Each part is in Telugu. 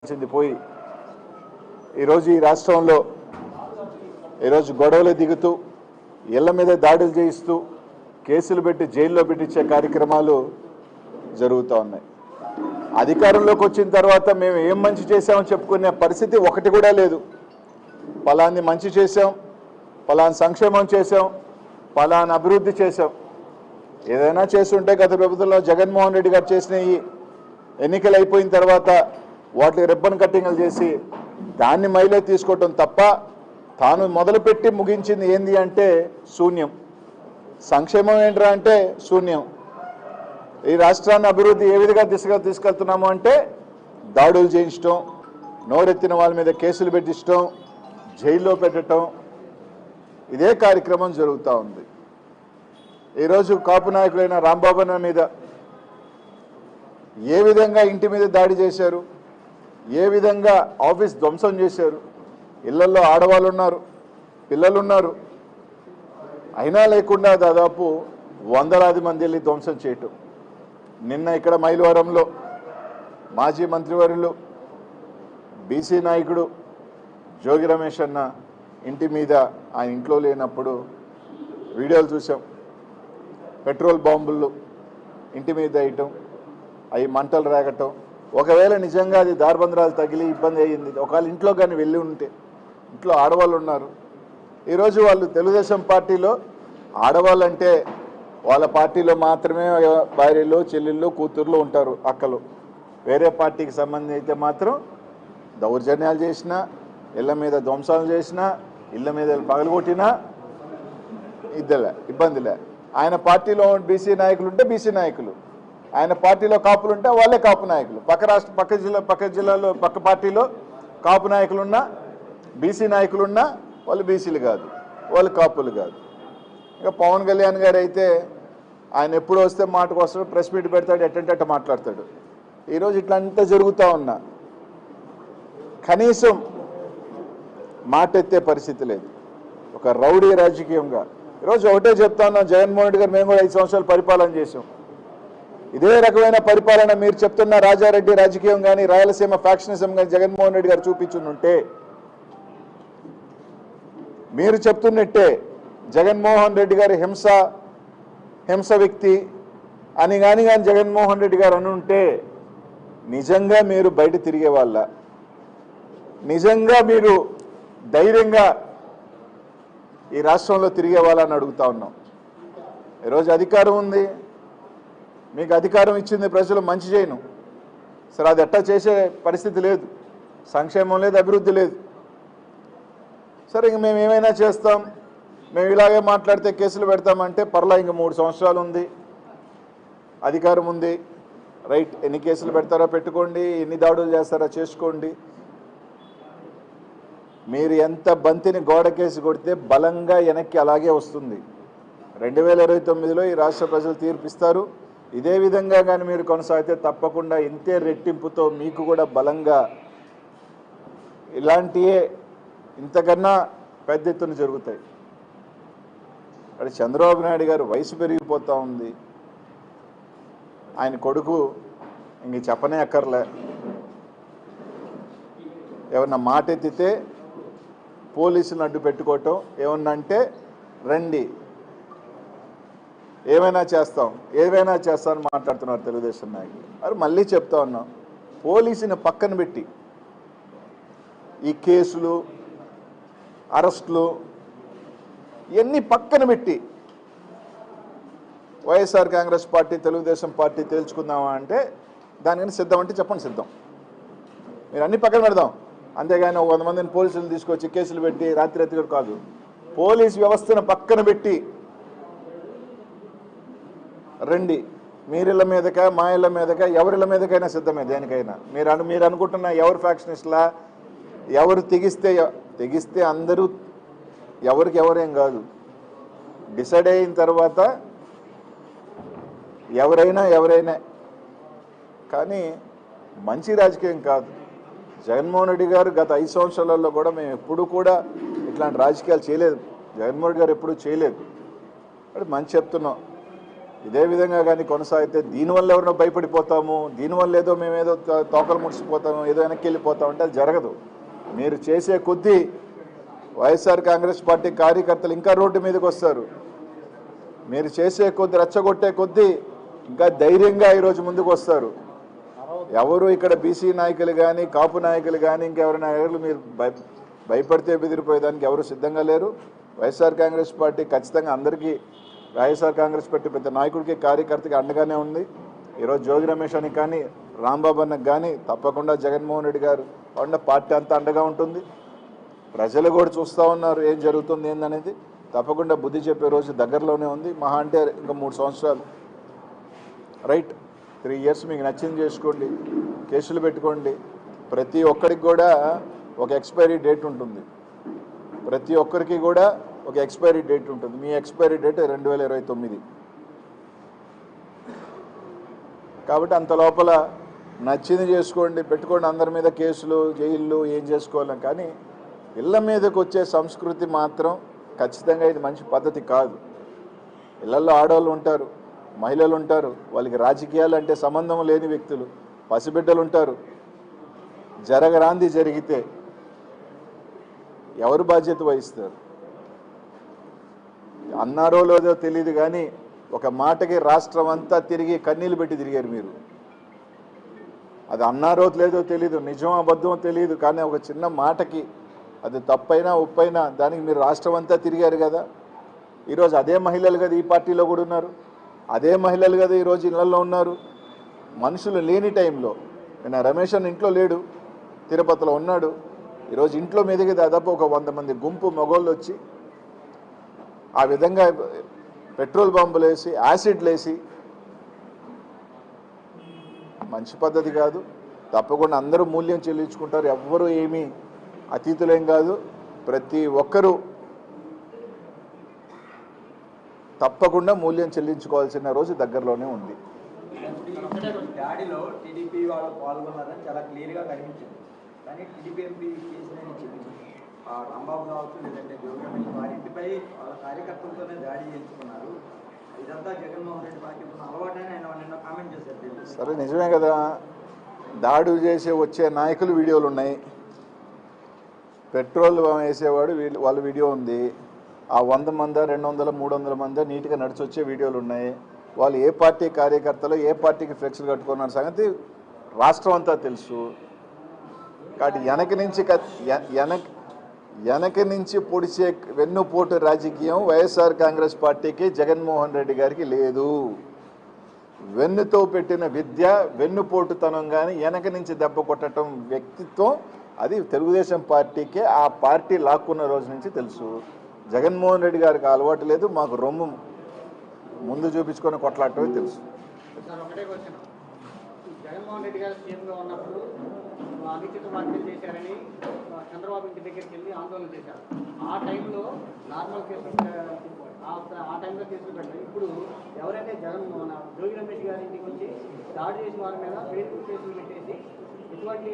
పోయి ఈరోజు ఈ రాష్ట్రంలో ఈరోజు గొడవలు దిగుతూ ఇళ్ల మీద దాడులు చేయిస్తూ కేసులు పెట్టి జైల్లో పెట్టించే కార్యక్రమాలు జరుగుతూ ఉన్నాయి. అధికారంలోకి వచ్చిన తర్వాత మేము ఏం మంచి చేశామని చెప్పుకునే పరిస్థితి ఒకటి కూడా లేదు. పలాన్ని మంచి చేశాం, పలాని సంక్షేమం చేశాం, పలాని అభివృద్ధి చేశాం. ఏదైనా చేస్తుంటే గత ప్రభుత్వంలో జగన్మోహన్ రెడ్డి గారు చేసిన ఈ ఎన్నికలు అయిపోయిన తర్వాత వాటికి రిబ్బన్ కట్టింగ్లు చేసి దాన్ని మైలేజ్ తీసుకోవటం తప్ప తాను మొదలుపెట్టి ముగించింది ఏంది అంటే శూన్యం. సంక్షేమం ఏంట్రా అంటే శూన్యం. ఈ రాష్ట్రాన్ని అభివృద్ధి ఏ విధంగా దిశగా తీసుకెళ్తున్నాము అంటే దాడులు చేయించడం, నోరెత్తిన వాళ్ళ మీద కేసులు పెట్టించడం, జైల్లో పెట్టడం, ఇదే కార్యక్రమం జరుగుతూ ఉంది. ఈరోజు కాపు నాయకులైన రాంబాబు మీద ఏ విధంగా ఇంటి మీద దాడి చేశారు, ఏ విధంగా ఆఫీస్ ధ్వంసం చేశారు. ఇళ్లలో ఆడవాళ్ళు ఉన్నారు, పిల్లలు ఉన్నారు, అయినా లేకుండా దాదాపు వందలాది మంది వెళ్ళి ధ్వంసం చేయటం. నిన్న ఇక్కడ మైలవరంలో మాజీ మంత్రివర్యులు బీసీ నాయకుడు జోగి రమేష్ అన్న ఇంటి మీద ఆ ఇంట్లో లేనప్పుడు వీడియోలు చూసాం. పెట్రోల్ బాంబులు ఇంటి మీద వేయటం, అవి మంటలు రేగటం. ఒకవేళ నిజంగా అది దార్బంధరాలు తగిలి ఇబ్బంది అయ్యింది, ఒకవేళ ఇంట్లో కానీ వెళ్ళి ఉంటే, ఇంట్లో ఆడవాళ్ళు ఉన్నారు. ఈరోజు వాళ్ళు తెలుగుదేశం పార్టీలో ఆడవాళ్ళు అంటే వాళ్ళ పార్టీలో మాత్రమే భార్యలు, చెల్లెళ్ళు, కూతుర్లు ఉంటారు, అక్కలు. వేరే పార్టీకి సంబంధించి అయితే మాత్రం దౌర్జన్యాలు చేసినా, ఇళ్ల మీద ధ్వంసాలు చేసినా, ఇళ్ల మీద పగలగొట్టినా ఇబ్బందిలే. ఆయన పార్టీలో బీసీ నాయకులు ఉంటే బీసీ నాయకులు, ఆయన పార్టీలో కాపులు ఉంటే వాళ్ళే కాపు నాయకులు. పక్క జిల్లాలో పక్క పార్టీలో కాపు నాయకులున్నా, బీసీ నాయకులున్నా వాళ్ళు బీసీలు కాదు, వాళ్ళు కాపులు కాదు. ఇక పవన్ కళ్యాణ్ గారు అయితే ఆయన ఎప్పుడు వస్తే మాటకు వస్తాడు, ప్రెస్ మీట్ పెడతాడు, ఎట్టంటే మాట్లాడతాడు. ఈరోజు ఇట్లా అంతా జరుగుతూ ఉన్నా కనీసం మాట ఎత్తే పరిస్థితి లేదు. ఒక రౌడీ రాజకీయంగా ఈరోజు ఒకటే చెప్తా ఉన్నాం, జగన్మోహన్ రెడ్డి గారు మేము కూడా 5 సంవత్సరాలు పరిపాలన చేసాం. ఇదే రకమైన పరిపాలన మీరు చెప్తున్న రాజారెడ్డి రాజకీయం కానీ, రాయలసీమ ఫ్యాక్షనిజం కానీ జగన్మోహన్ రెడ్డి గారు చూపించుంటే, మీరు చెప్తున్నట్టే జగన్మోహన్ రెడ్డి గారి హింస వ్యక్తి అని కానీ జగన్మోహన్ రెడ్డి గారు అనుంటే నిజంగా మీరు బయట తిరిగే వాళ్ళ, నిజంగా మీరు ధైర్యంగా ఈ రాష్ట్రంలో తిరిగే వాళ్ళని అడుగుతా ఉన్నాం. ఈరోజు అధికారం ఉంది, మీకు అధికారం ఇచ్చింది ప్రజలు, మంచి చేయను సరే, అది ఎట్టా చేసే పరిస్థితి లేదు, సంక్షేమం లేదు, అభివృద్ధి లేదు. సరే ఇంక మేము ఏమైనా చేస్తాం, మేము ఇలాగే మాట్లాడితే కేసులు పెడతామంటే పర్లా, ఇంక 3 సంవత్సరాలు ఉంది, అధికారం ఉంది, రైట్. ఎన్ని కేసులు పెడతారో పెట్టుకోండి, ఎన్ని దాడులు చేస్తారో చేసుకోండి. మీరు ఎంత బంతిని గోడకేసి కొడితే బలంగా వెనక్కి అలాగే వస్తుంది. 2029లో ఈ రాష్ట్ర ప్రజలు తీర్పిస్తారు. ఇదే విధంగా కానీ మీరు కొనసాగితే తప్పకుండా ఇంతే రెట్టింపుతో మీకు కూడా బలంగా ఇలాంటివే ఇంతకన్నా పెద్ద ఎత్తున జరుగుతాయి. అక్కడ చంద్రబాబు నాయుడు గారు వయసు పెరిగిపోతూ ఉంది, ఆయన కొడుకు ఇంక చెప్పనే అక్కర్లే. ఏమన్నా మాట ఎత్తితే పోలీసులను అడ్డు పెట్టుకోవటం, ఏమన్నా అంటే రండి ఏమైనా చేస్తామని మాట్లాడుతున్నారు తెలుగుదేశం నాయకులు. అది మళ్ళీ చెప్తా ఉన్నాం, పోలీసుని పక్కన పెట్టి ఈ కేసులు, అరెస్టులు ఇవన్నీ పక్కన పెట్టి వైఎస్ఆర్ కాంగ్రెస్ పార్టీ, తెలుగుదేశం పార్టీ తేల్చుకుందామా అంటే దానికని సిద్ధం అంటే చెప్పండి, సిద్ధం. మీరు అన్ని పక్కన పెడదాం, అంతేగాని 100 మందిని పోలీసులు తీసుకొచ్చి కేసులు పెట్టి రాత్రి కాదు. పోలీస్ వ్యవస్థను పక్కన పెట్టి రండి, మీరిళ్ళ మీదక, మా ఇళ్ళ మీదక, ఎవరిళ్ళ మీదకైనా సిద్ధమే దేనికైనా. మీరు అనుకుంటున్న ఎవరు ఫ్యాక్షనిస్ట్లా, ఎవరు తెగిస్తే అందరూ ఎవరికి ఎవరేం కాదు, డిసైడ్ అయిన తర్వాత ఎవరైనా కానీ మంచి రాజకీయం కాదు. జగన్మోహన్ రెడ్డి గారు గత 5 సంవత్సరాలలో కూడా మేము ఎప్పుడు కూడా ఇట్లాంటి రాజకీయాలు చేయలేదు. జగన్మోహన్ రెడ్డి గారు ఎప్పుడూ చేయలేదు. అది మంచి చెప్తున్నాం. ఇదే విధంగా కానీ కొనసాగితే దీనివల్ల ఎవరినో భయపడిపోతాము, దీనివల్ల ఏదో మేమేదో తోకలు ముడిచిపోతాము, ఏదో వెనక్కి వెళ్ళిపోతాము అంటే అది జరగదు. మీరు చేసే కొద్దీ వైఎస్ఆర్ కాంగ్రెస్ పార్టీ కార్యకర్తలు ఇంకా రోడ్డు మీదకి వస్తారు. మీరు చేసే కొద్దీ రెచ్చగొట్టే కొద్దీ ఇంకా ధైర్యంగా ఈరోజు ముందుకు వస్తారు. ఎవరు ఇక్కడ బీసీ నాయకులు కానీ కాపు నాయకులు కానీ ఇంకెవరి నాయకులు మీరు భయపడితే బెదిరిపోయేదానికి ఎవరు సిద్ధంగా లేరు. వైఎస్ఆర్ కాంగ్రెస్ పార్టీ ఖచ్చితంగా అందరికీ వైఎస్ఆర్ కాంగ్రెస్ పార్టీ ప్రతి నాయకుడికి కార్యకర్తకి అండగానే ఉంది. ఈరోజు జోగి రమేష్ అని కానీ రాంబాబు అన్నకు కానీ తప్పకుండా జగన్మోహన్ రెడ్డి గారు అండ పార్టీ అంతా అండగా ఉంటుంది. ప్రజలు కూడా చూస్తూ ఉన్నారు ఏం జరుగుతుంది ఏందనేది. తప్పకుండా బుద్ధి చెప్పే రోజు దగ్గరలోనే ఉంది. మహా అంటే ఇంకా 3 సంవత్సరాలు రైట్ 3 years మీకు నచ్చింది చేసుకోండి, కేసులు పెట్టుకోండి. ప్రతి ఒక్కరికి కూడా ఒక ఎక్స్పైరీ డేట్ ఉంటుంది. ప్రతి ఒక్కరికి కూడా ఒక ఎక్స్పైరీ డేట్ ఉంటుంది. మీ ఎక్స్పైరీ డేట్ 2029. కాబట్టి అంత లోపల నచ్చింది చేసుకోండి, పెట్టుకోండి. అందరి మీద కేసులు, జైళ్ళు ఏం చేసుకోవాలి. కానీ ఇళ్ల మీదకి వచ్చే సంస్కృతి మాత్రం ఖచ్చితంగా ఇది మంచి పద్ధతి కాదు. ఇళ్లలో ఆడవాళ్ళు ఉంటారు, మహిళలు ఉంటారు, వాళ్ళకి రాజకీయాలు అంటే సంబంధం లేని వ్యక్తులు, పసిబిడ్డలు ఉంటారు. జరగరాంది జరిగితే ఎవరు బాధ్యత వహిస్తారు? అన్నారో లేదో తెలియదు కానీ ఒక మాటకి రాష్ట్రం అంతా తిరిగి కన్నీళ్ళు పెట్టి తిరిగారు మీరు. అది అన్నారో లేదో తెలీదు, నిజం అబద్ధమో తెలియదు, కానీ ఒక చిన్న మాటకి అది తప్పైనా ఒప్పైనా దానికి మీరు రాష్ట్రం అంతా తిరిగారు కదా. ఈరోజు అదే మహిళలు కదా ఈ పార్టీలో కూడా ఉన్నారు, అదే మహిళలు కదా ఈరోజు ఇళ్లలో ఉన్నారు. మనుషులు లేని టైంలో నేను రమేష్ అన్న ఇంట్లో లేడు, తిరుపతిలో ఉన్నాడు. ఈరోజు ఇంట్లో మీదకి దాదాపు ఒక 100 మంది గుంపు మగోళ్ళు వచ్చి ఆ విధంగా పెట్రోల్ బాంబులు వేసి యాసిడ్లు వేసి మంచి పద్ధతి కాదు. తప్పకుండా అందరూ మూల్యం చెల్లించుకుంటారు. ఎవ్వరూ ఏమీ అతీతులేం కాదు. ప్రతి ఒక్కరూ తప్పకుండా మూల్యం చెల్లించుకోవాల్సిన రోజు దగ్గరలోనే ఉంది. దాడిలో టీడీపీ వాళ్ళు పాల్గొన్నారని చాలా క్లియర్గా కనిపించింది. కానీ టీడీపీ ఎంపీ కేసులని చెప్పింది రాంబాబు కావచ్చు, లేదంటే జోగి రమేష్ వారి ఇంటిపై వాళ్ళ కార్యకర్తలతోనే దాడి చేయించుకున్నారు. ఇదంతా జగన్మోహన్ రెడ్డి పార్టీ అలవాటని ఆయన నిన్న కామెంట్ చేశారు. సరే నిజమే కదా, దాడి చేసి వచ్చే నాయకులు వీడియోలు ఉన్నాయి, పెట్రోల్ వేసేవాడు వాళ్ళ వీడియో ఉంది. ఆ 100 మంది 200 300 మంది నీట్గా నడిచి వచ్చే వీడియోలు ఉన్నాయి. వాళ్ళు ఏ పార్టీ కార్యకర్తలు ఏ పార్టీకి ఫ్లెక్స్లు కట్టుకున్న సంగతి రాష్ట్రం అంతా తెలుసు. కాబట్టి వెనక నుంచి పొడిచే వెన్నుపోటు రాజకీయం వైఎస్ఆర్ కాంగ్రెస్ పార్టీకి జగన్మోహన్ రెడ్డి గారికి లేదు. వెన్నుతో పెట్టిన విద్య, వెన్నుపోటుతనం కానీ వెనక నుంచి దెబ్బ కొట్టడం వ్యక్తిత్వం అది తెలుగుదేశం పార్టీకే ఆ పార్టీ లాక్కున్న రోజు నుంచి తెలుసు. జగన్మోహన్ రెడ్డి గారికి అలవాటు లేదు, మాకు రొమ్ము ముందు చూపించుకొని కొట్లాడటమే తెలుసు. జగన్మోహన్ రెడ్డి గారు సీఎంగా ఉన్నప్పుడు అనుచిత వ్యాఖ్యలు చేశారని చంద్రబాబు ఇంటి దగ్గరికి వెళ్ళి ఆందోళన చేశారు. ఆ టైంలో నార్మల్ కేసులు ఆ టైంలో కేసులు పెట్టారు. ఇప్పుడు ఎవరైతే జోగి రమేష్ గారి ఇంటికి వచ్చి దాడి చేసిన వారి మీద ఫేస్బుక్ కేసులు పెట్టేసి ఎటువంటి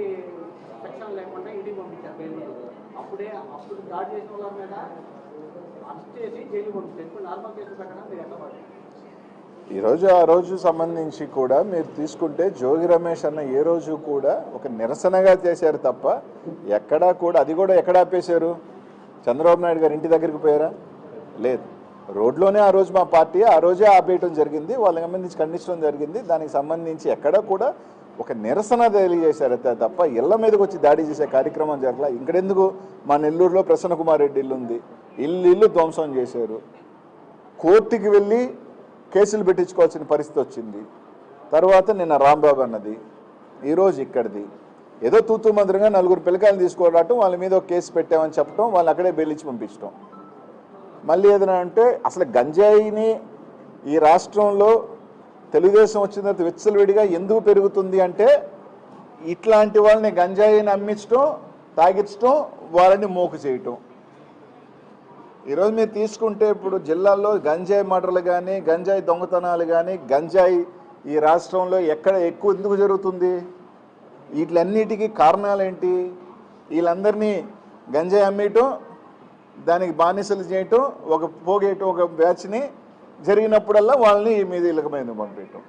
సెక్షన్ లేకుండా ఇంటికి పంపించారు బెయిల్. అప్పుడు దాడి చేసిన వాళ్ళ మీద అరెస్ట్ చేసి జైలు పంపించారు. ఇప్పుడు నార్మల్ కేసులు పెట్టడం మీరు ఎంత పడుతుంది? ఆ రోజు సంబంధించి కూడా మీరు తీసుకుంటే జోగి రమేష్ అన్న ఏ రోజు కూడా ఒక నిరసనగా చేశారు తప్ప ఎక్కడా కూడా అది కూడా ఎక్కడ ఆపేశారు? చంద్రబాబు నాయుడు గారు ఇంటి దగ్గరికి పోయారా? లేదు. రోడ్లోనే ఆ రోజు మా పార్టీ ఆ రోజే ఆపేయటం జరిగింది, వాళ్ళకి సంబంధించి ఖండించడం జరిగింది. దానికి సంబంధించి ఎక్కడ కూడా ఒక నిరసన తెలియజేశారు తప్ప ఇళ్ల మీదకి వచ్చి దాడి చేసే కార్యక్రమం జరగల. ఇక్కడెందుకు మా నెల్లూరులో ప్రసన్న కుమార్ రెడ్డి ఇల్లు ఉంది, ఇల్లు ధ్వంసం చేశారు. కోర్టుకి వెళ్ళి కేసులు పెట్టించుకోవాల్సిన పరిస్థితి వచ్చింది. తర్వాత నిన్న రాంబాబు అన్నది, ఈరోజు ఇక్కడిది. ఏదో తూతూ మంత్రంగా 4 పిల్లకాయలు తీసుకోవడం, వాళ్ళ మీద ఒక కేసు పెట్టామని చెప్పడం, వాళ్ళు అక్కడే బెయిలించి పంపించడం. మళ్ళీ ఏదైనా అంటే అసలు గంజాయిని ఈ రాష్ట్రంలో తెలుగుదేశం వచ్చిన తర్వాత విచ్చలవిడిగా ఎందుకు పెరుగుతుంది అంటే ఇట్లాంటి వాళ్ళని గంజాయిని అమ్మించడం, తాగించడం, వాళ్ళని మోకు చేయటం. ఈరోజు మీరు తీసుకుంటే ఇప్పుడు జిల్లాల్లో గంజాయి మర్డర్లు కానీ, గంజాయి దొంగతనాలు కానీ, గంజాయి ఈ రాష్ట్రంలో ఎక్కడ ఎక్కువ ఎందుకు జరుగుతుంది? వీటిలన్నిటికీ కారణాలు ఏంటి? వీళ్ళందరినీ గంజాయి అమ్మేయటం, దానికి బానిసలు చేయటం, ఒక పోగేయటం, ఒక బ్యాచ్ని జరిగినప్పుడల్లా వాళ్ళని మీద ఇళ్ళకమైన పంపించడం.